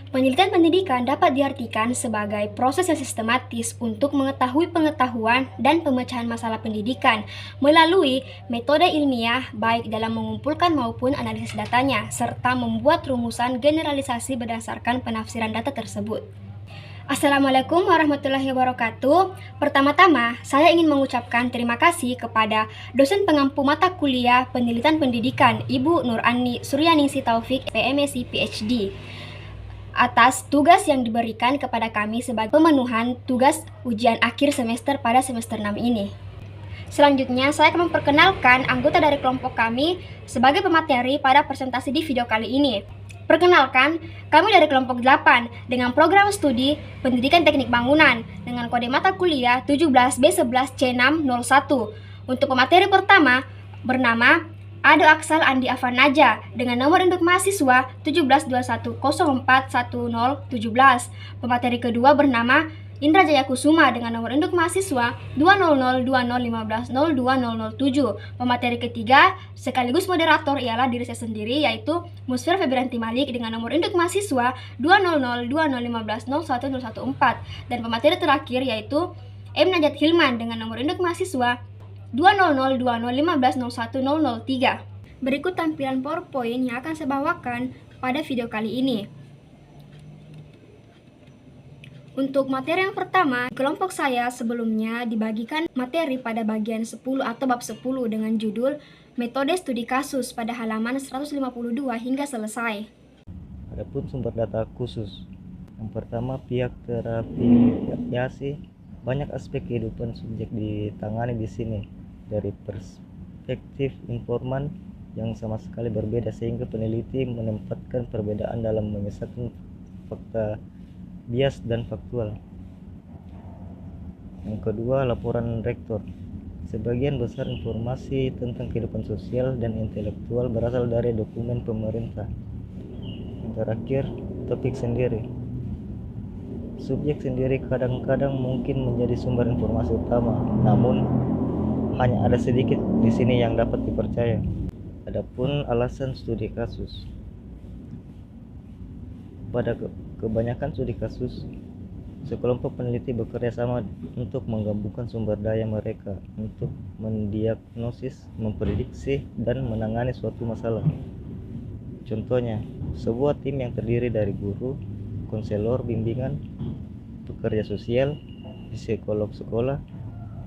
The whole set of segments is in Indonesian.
Penelitian pendidikan dapat diartikan sebagai proses yang sistematis untuk mengetahui pengetahuan dan pemecahan masalah pendidikan melalui metode ilmiah baik dalam mengumpulkan maupun analisis datanya, serta membuat rumusan generalisasi berdasarkan penafsiran data tersebut. Assalamualaikum warahmatullahi wabarakatuh. Pertama-tama, saya ingin mengucapkan terima kasih kepada dosen pengampu mata kuliah penelitian pendidikan Ibu Nurani Suryaningsih Taufik, PMSI PhD, atas tugas yang diberikan kepada kami sebagai pemenuhan tugas ujian akhir semester pada semester 6 ini. Selanjutnya, saya akan memperkenalkan anggota dari kelompok kami sebagai pemateri pada presentasi di video kali ini. Perkenalkan, kami dari kelompok 8 dengan program studi Pendidikan Teknik Bangunan dengan kode mata kuliah 17B11C601. Untuk pemateri pertama bernama Ado Aksal Andi Afanaja dengan nomor induk mahasiswa 1721041017. Pemateri kedua bernama Indra Jaya Kusuma dengan nomor induk mahasiswa 2002015020007. Pemateri ketiga sekaligus moderator ialah diri saya sendiri, yaitu Musfir Febrianti Malik dengan nomor induk mahasiswa 2002015010114. Dan pemateri terakhir yaitu M. Najat Hilman dengan nomor induk mahasiswa 20020150103. Berikut tampilan PowerPoint yang akan saya bawakan pada video kali ini. Untuk materi yang pertama, kelompok saya sebelumnya dibagikan materi pada bagian 10 atau bab 10 dengan judul Metode Studi Kasus pada halaman 152 hingga selesai. Adapun sumber data khusus. Yang pertama, pihak terapiasi. Banyak aspek kehidupan subjek ditangani di sini dari perspektif informan yang sama sekali berbeda, sehingga peneliti menempatkan perbedaan dalam memisahkan fakta bias dan faktual. Yang kedua, laporan rektor. Sebagian besar informasi tentang kehidupan sosial dan intelektual berasal dari dokumen pemerintah. Yang terakhir, topik sendiri. Subjek sendiri kadang-kadang mungkin menjadi sumber informasi utama, namun hanya ada sedikit di sini yang dapat dipercaya. Adapun alasan studi kasus. Pada kebanyakan studi kasus, sekelompok peneliti bekerja sama untuk menggabungkan sumber daya mereka untuk mendiagnosis, memprediksi, dan menangani suatu masalah. Contohnya, sebuah tim yang terdiri dari guru, konselor bimbingan, pekerja sosial, psikolog sekolah,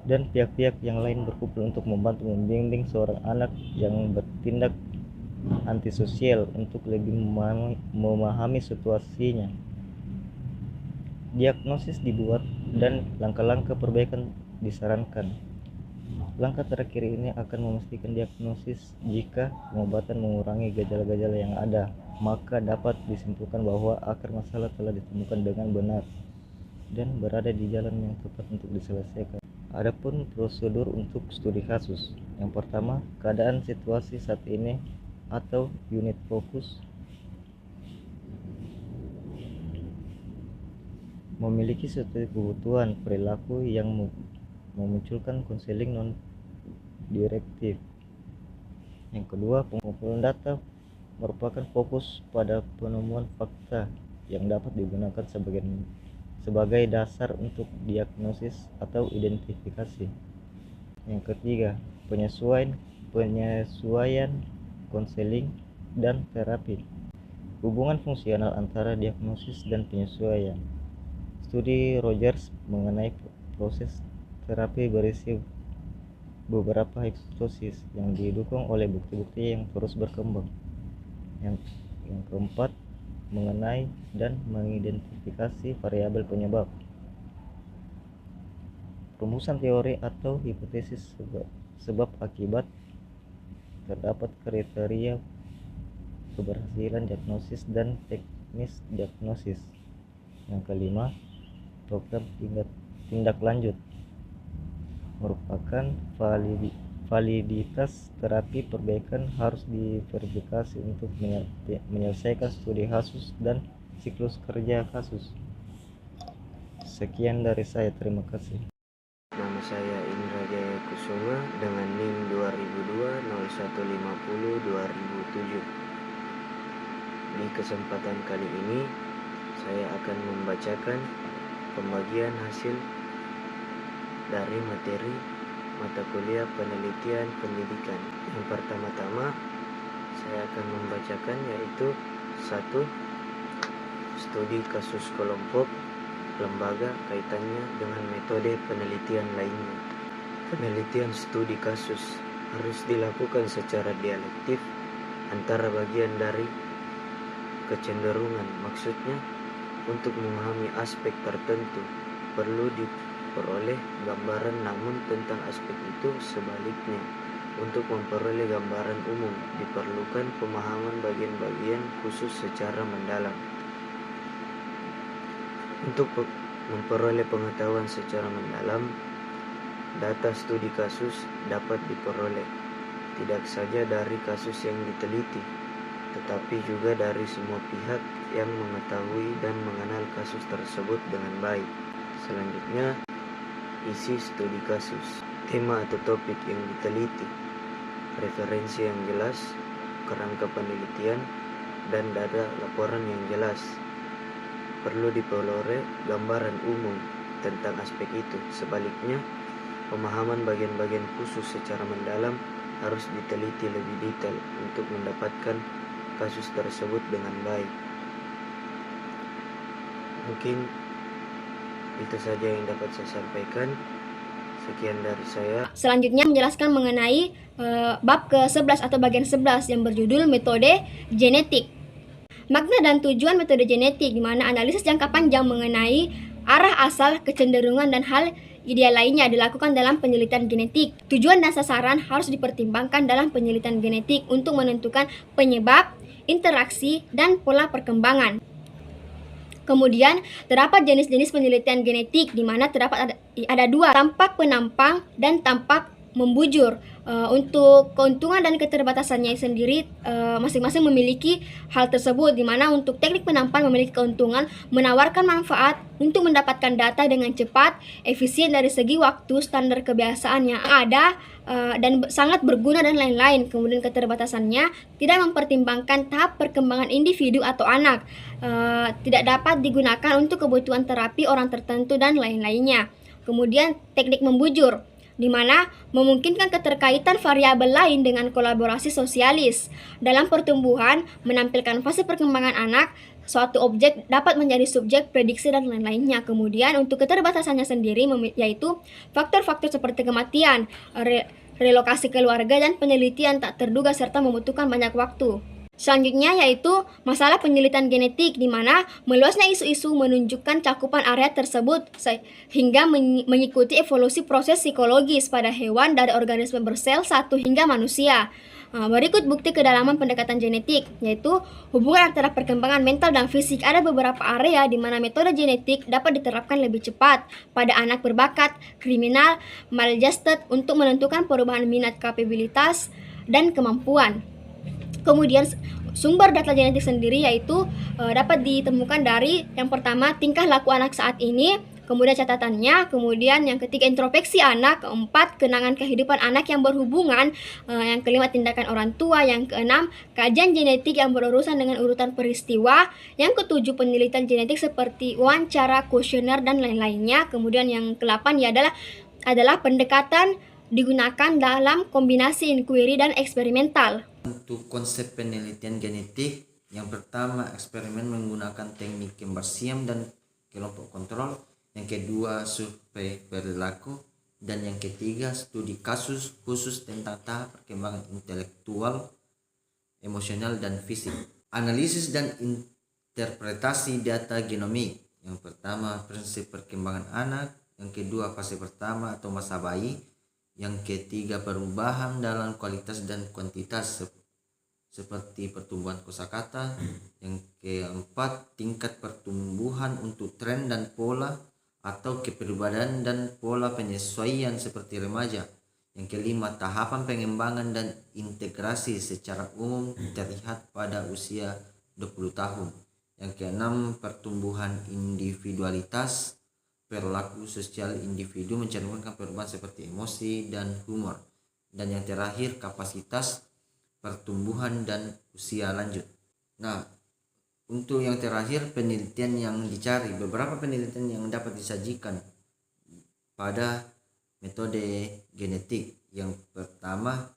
dan pihak-pihak yang lain berkumpul untuk membantu membimbing seorang anak yang bertindak antisosial untuk lebih memahami situasinya. Diagnosis dibuat dan langkah-langkah perbaikan disarankan. Langkah terakhir ini akan memastikan diagnosis. Jika pengobatan mengurangi gejala-gejala yang ada, maka dapat disimpulkan bahwa akar masalah telah ditemukan dengan benar dan berada di jalan yang tepat untuk diselesaikan. Adapun prosedur untuk studi kasus. Yang pertama, keadaan situasi saat ini atau unit fokus. Memiliki suatu kebutuhan perilaku yang memunculkan konseling non-direktif. Yang kedua, pengumpulan data merupakan fokus pada penemuan fakta yang dapat digunakan sebagai dasar untuk diagnosis atau identifikasi. Yang ketiga, penyesuaian konseling dan terapi. Hubungan fungsional antara diagnosis dan penyesuaian. Studi Rogers mengenai proses terapi berisi beberapa hipotesis yang didukung oleh bukti-bukti yang terus berkembang. Yang keempat, mengenai dan mengidentifikasi variabel penyebab. Rumusan teori atau hipotesis sebab akibat. Terdapat kriteria keberhasilan diagnosis dan teknis diagnosis. Yang kelima, program tindak lanjut. Merupakan validitas terapi perbaikan harus diverifikasi untuk menyelesaikan studi kasus dan siklus kerja kasus. Sekian dari saya, terima kasih. Nama saya Indra Jaya Kusuma dengan NIM 2002-0150-2007. Di kesempatan kali ini saya akan membacakan pembagian hasil dari materi mata kuliah penelitian pendidikan. Yang pertama-tama saya akan membacakan yaitu 1. Studi kasus kelompok lembaga kaitannya dengan metode penelitian lainnya. Penelitian studi kasus harus dilakukan secara dialektif antara bagian dari kecenderungan. Maksudnya, untuk memahami aspek tertentu perlu diperoleh gambaran, namun tentang aspek itu sebaliknya. Untuk memperoleh gambaran umum diperlukan pemahaman bagian-bagian khusus secara mendalam. Untuk memperoleh pengetahuan secara mendalam, data studi kasus dapat diperoleh tidak saja dari kasus yang diteliti, tetapi juga dari semua pihak yang mengetahui dan mengenal kasus tersebut dengan baik. Selanjutnya, isi studi kasus, tema atau topik yang diteliti, referensi yang jelas, kerangka penelitian, dan data laporan yang jelas. Perlu diperoleh gambaran umum tentang aspek itu. Sebaliknya, pemahaman bagian-bagian khusus secara mendalam harus diteliti lebih detail untuk mendapatkan kasus tersebut dengan baik. Mungkin itu saja yang dapat saya sampaikan. Sekian dari saya. Selanjutnya menjelaskan mengenai bab ke-11 atau bagian 11 yang berjudul metode genetik. Makna dan tujuan metode genetik, di mana analisis jangka panjang mengenai arah asal, kecenderungan, dan hal ideal lainnya dilakukan dalam penelitian genetik. Tujuan dan sasaran harus dipertimbangkan dalam penelitian genetik untuk menentukan penyebab, interaksi, dan pola perkembangan. Kemudian, terdapat jenis-jenis penelitian genetik, di mana terdapat ada 2, tampak penampang dan tampak membujur. Untuk keuntungan dan keterbatasannya sendiri masing-masing memiliki hal tersebut, di mana untuk teknik penampang memiliki keuntungan menawarkan manfaat untuk mendapatkan data dengan cepat, efisien dari segi waktu, standar kebiasaan yang ada, dan sangat berguna dan lain-lain. Kemudian keterbatasannya tidak mempertimbangkan tahap perkembangan individu atau anak, tidak dapat digunakan untuk kebutuhan terapi orang tertentu dan lain-lainnya. Kemudian teknik membujur, di mana memungkinkan keterkaitan variabel lain dengan kolaborasi sosialis. Dalam pertumbuhan, menampilkan fase perkembangan anak, suatu objek dapat menjadi subjek, prediksi, dan lain-lainnya. Kemudian untuk keterbatasannya sendiri yaitu faktor-faktor seperti kematian, relokasi keluarga, dan penelitian tak terduga serta membutuhkan banyak waktu. Selanjutnya yaitu masalah penelitian genetik, di mana meluasnya isu-isu menunjukkan cakupan area tersebut hingga mengikuti evolusi proses psikologis pada hewan dari organisme bersel 1 hingga manusia. Berikut bukti kedalaman pendekatan genetik, yaitu hubungan antara perkembangan mental dan fisik. Ada beberapa area di mana metode genetik dapat diterapkan lebih cepat pada anak berbakat, kriminal, maladjusted untuk menentukan perubahan minat, kapabilitas, dan kemampuan. Kemudian sumber data genetik sendiri yaitu dapat ditemukan dari yang pertama tingkah laku anak saat ini, kemudian catatannya, kemudian yang ketiga introspeksi anak, keempat kenangan kehidupan anak yang berhubungan, yang kelima tindakan orang tua, yang keenam kajian genetik yang berurusan dengan urutan peristiwa, yang ketujuh penelitian genetik seperti wawancara, kuesioner, dan lain-lainnya. Kemudian yang ke-8 adalah pendekatan digunakan dalam kombinasi inquiry dan eksperimental. Untuk konsep penelitian genetik, yang pertama eksperimen menggunakan teknik kembar siam dan kelompok kontrol, yang kedua survei perilaku, dan yang ketiga studi kasus khusus tentang tahap perkembangan intelektual, emosional, dan fisik. Analisis dan interpretasi data genomik, yang pertama prinsip perkembangan anak, yang kedua fase pertama atau masa bayi, yang ketiga perubahan dalam kualitas dan kuantitas seperti pertumbuhan kosakata, yang keempat tingkat pertumbuhan untuk tren dan pola atau kepribadian dan pola penyesuaian seperti remaja, yang kelima tahapan pengembangan dan integrasi secara umum terlihat pada usia 20 tahun, yang keenam pertumbuhan individualitas, perilaku sosial individu mencerminkan perubahan seperti emosi dan humor, dan yang terakhir kapasitas pertumbuhan dan usia lanjut. Nah, Untuk yang terakhir, penelitian yang dicari. Beberapa penelitian yang dapat disajikan pada metode genetik. Yang pertama,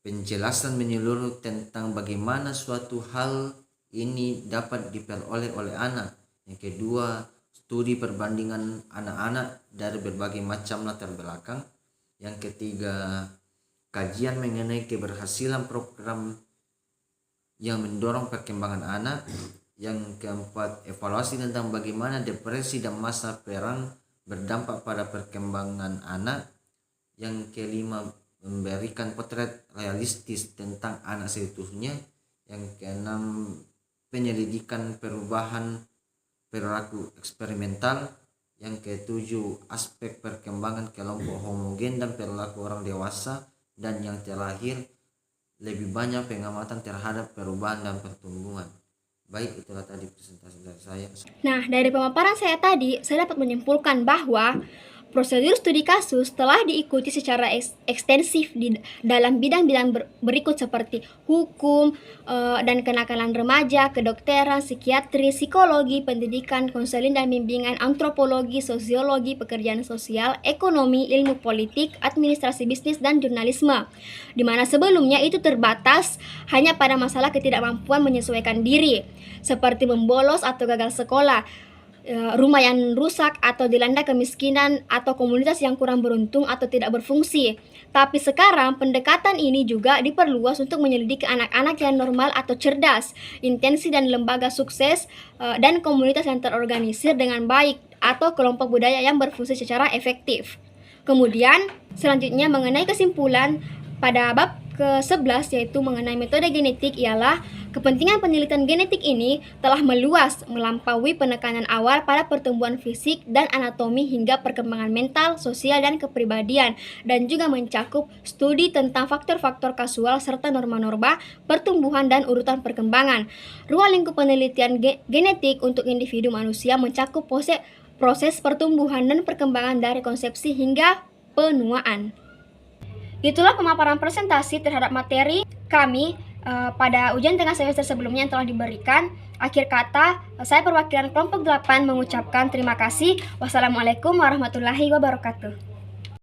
penjelasan menyeluruh tentang bagaimana suatu hal ini dapat diperoleh oleh anak. Yang kedua, studi perbandingan anak-anak dari berbagai macam latar belakang. Yang ketiga, kajian mengenai keberhasilan program yang mendorong perkembangan anak. Yang keempat, evaluasi tentang bagaimana depresi dan masa perang berdampak pada perkembangan anak. Yang kelima, memberikan potret realistis tentang anak seutuhnya. Yang keenam, penyelidikan perubahan perilaku eksperimental. Yang ketujuh, aspek perkembangan kelompok homogen dan perilaku orang dewasa. Dan yang terakhir, lebih banyak pengamatan terhadap perubahan dan pertumbuhan. Baik, itulah tadi presentasi dari saya. Nah, dari pemaparan saya tadi, saya dapat menyimpulkan bahwa prosedur studi kasus telah diikuti secara ekstensif di dalam bidang-bidang berikut seperti hukum dan kenakalan remaja, kedokteran, psikiatri, psikologi, pendidikan, konseling dan bimbingan, antropologi, sosiologi, pekerjaan sosial, ekonomi, ilmu politik, administrasi bisnis, dan jurnalisme. Di mana sebelumnya itu terbatas hanya pada masalah ketidakmampuan menyesuaikan diri, seperti membolos atau gagal sekolah, rumah yang rusak atau dilanda kemiskinan atau komunitas yang kurang beruntung atau tidak berfungsi. Tapi sekarang pendekatan ini juga diperluas untuk menyelidiki anak-anak yang normal atau cerdas, intensi dan lembaga sukses, dan komunitas yang terorganisir dengan baik atau kelompok budaya yang berfungsi secara efektif. Kemudian selanjutnya mengenai kesimpulan pada bab ke-11 yaitu mengenai metode genetik ialah kepentingan penelitian genetik ini telah meluas melampaui penekanan awal pada pertumbuhan fisik dan anatomi hingga perkembangan mental, sosial, dan kepribadian, dan juga mencakup studi tentang faktor-faktor kasual serta norma-norma pertumbuhan dan urutan perkembangan. Ruang lingkup penelitian genetik untuk individu manusia mencakup proses pertumbuhan dan perkembangan dari konsepsi hingga penuaan. Itulah pemaparan presentasi terhadap materi kami pada ujian tengah semester sebelumnya yang telah diberikan. Akhir kata, saya perwakilan kelompok 8 mengucapkan terima kasih. Wassalamualaikum warahmatullahi wabarakatuh.